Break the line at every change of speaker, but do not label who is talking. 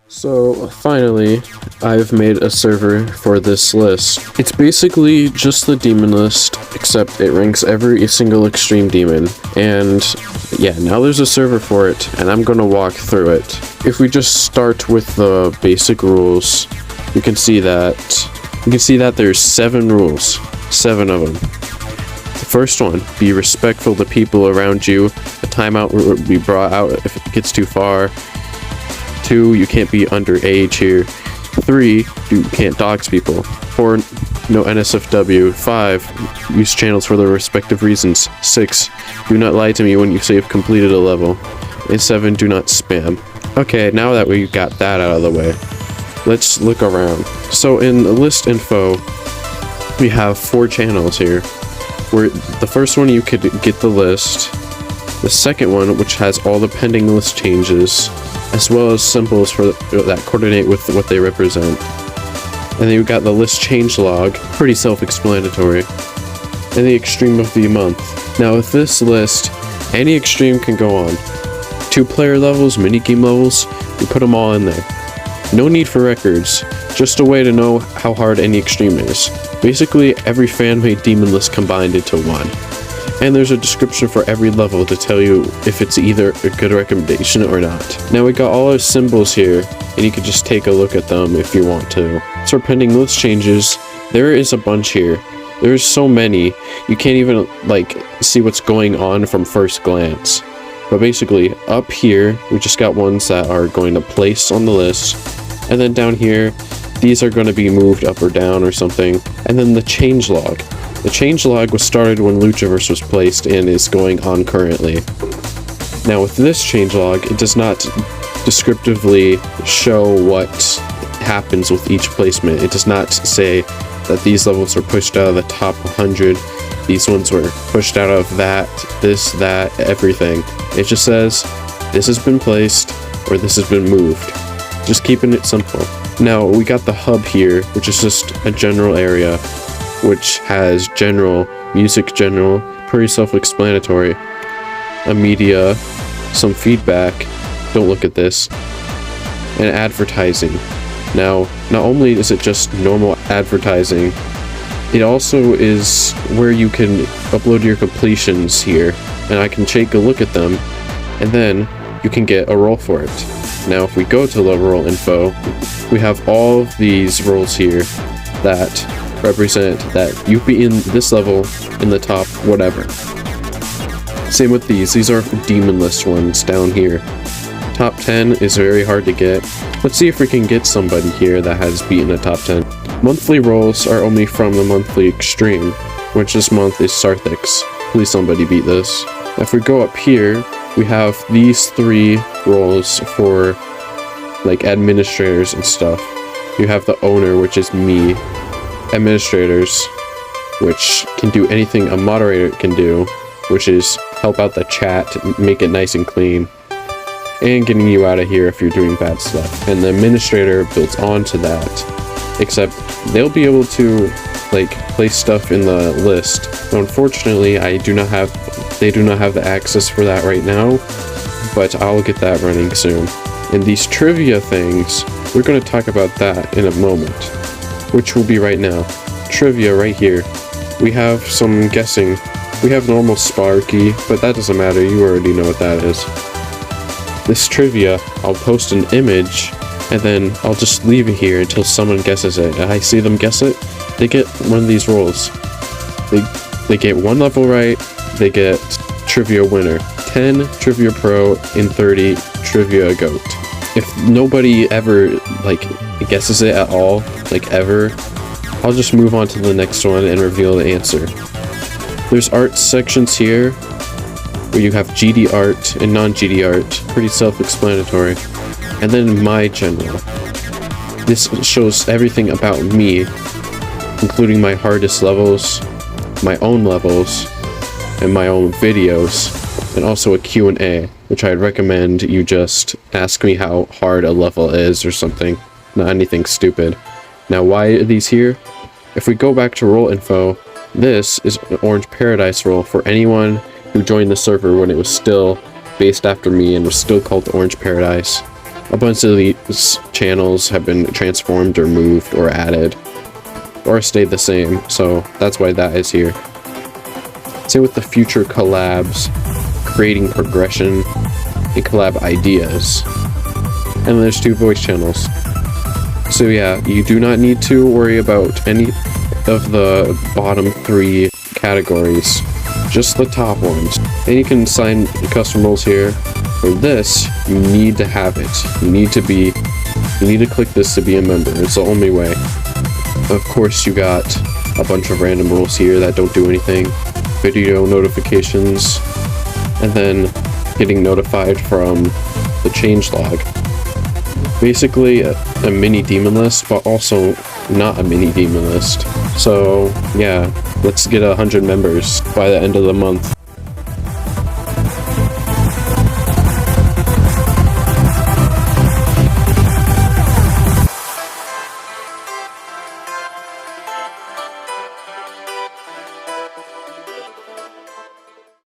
So finally, I've made a server for this list. It's basically just the demon list, except it ranks every single extreme demon. And yeah, now there's a server for it, and I'm gonna walk through it. If we just start with the basic rules, you can see that there's 7 rules. 7 of them. The first one, be respectful to people around you. A timeout will be brought out if it gets too far. 2, you can't be underage here. 3, you can't dox people. 4, no NSFW. 5, use channels for their respective reasons. 6, do not lie to me when you say you've completed a level. And 7, do not spam. Okay, now that we got that out of the way, let's look around. So in the list info, we have 4 channels here. Where the first one you could get the list. The second one, which has all the pending list changes, as well as symbols that coordinate with what they represent. And then you've got the list change log, pretty self-explanatory. And the extreme of the month. Now with this list, any extreme can go on. 2-player levels, minigame levels, you put them all in there. No need for records, just a way to know how hard any extreme is. Basically, every fan-made demon list combined into one. And there's a description for every level to tell you if it's either a good recommendation or not. Now we got all our symbols here, and you can just take a look at them if you want to. So for pending list changes, there is a bunch here. There's so many, you can't even see what's going on from first glance. But basically, up here, we just got ones that are going to place on the list. And then down here, these are going to be moved up or down or something. And then the change log. The change log was started when Luchaverse was placed and is going on currently. Now with this change log, it does not descriptively show what happens with each placement. It does not say that these levels were pushed out of the top 100, these ones were pushed out of that, this, that, everything. It just says, this has been placed, or this has been moved. Just keeping it simple. Now, we got the hub here, which is just a general area, which has general, music general, pretty self-explanatory, a media, some feedback, don't look at this, and advertising. Now, not only is it just normal advertising, it also is where you can upload your completions here, and I can take a look at them, and then you can get a role for it. Now, if we go to the role info, we have all of these roles here that represent that you be in this level in the top whatever. Same with these are demon list ones down here. Top 10 is very hard to get. Let's see if we can get somebody here that has beaten a top 10. Monthly roles are only from the monthly extreme, which this month is Sarthix. Please somebody beat this. If we go up here, we have these 3 roles for administrators and stuff. You have the owner, which is me. Administrators, which can do anything a moderator can do, which is help out the chat, make it nice and clean, and getting you out of here if you're doing bad stuff. And the administrator builds onto that, except they'll be able to place stuff in the list. But unfortunately, they do not have the access for that right now, but I'll get that running soon. And these trivia things, we're going to talk about that in a moment, which will be right now. Trivia right here. We have some guessing. We have normal Sparky, but that doesn't matter, you already know what that is. This trivia, I'll post an image, and then I'll just leave it here until someone guesses it. I see them guess it, they get one of these roles. They get 1 level right, they get trivia winner. 10 trivia pro and 30 trivia goat. If nobody ever guesses it at all, ever, I'll just move on to the next one and reveal the answer. There's art sections here where you have GD art and non-GD art, pretty self-explanatory. And then my general. This shows everything about me, including my hardest levels, my own levels, and my own videos, and also a Q&A, which I'd recommend you just ask me how hard a level is or something, not anything stupid. Now, why are these here? If we go back to role info, This is an Orange Paradise role for anyone who joined the server when it was still based after me and was still called Orange Paradise. A bunch of these channels have been transformed or moved or added or stayed the same, so that's why that is here. Same with the future collabs, creating progression, and collab ideas. And there's 2 voice channels. So yeah, you do not need to worry about any of the bottom 3 categories, just the top ones. And you can assign custom roles here. For this, you need to have it. You need to click this to be a member. It's the only way. Of course, you got a bunch of random roles here that don't do anything. Video notifications, and then getting notified from the changelog. Basically a mini demon list, but also not a mini demon list. So yeah, let's get 100 members by the end of the month.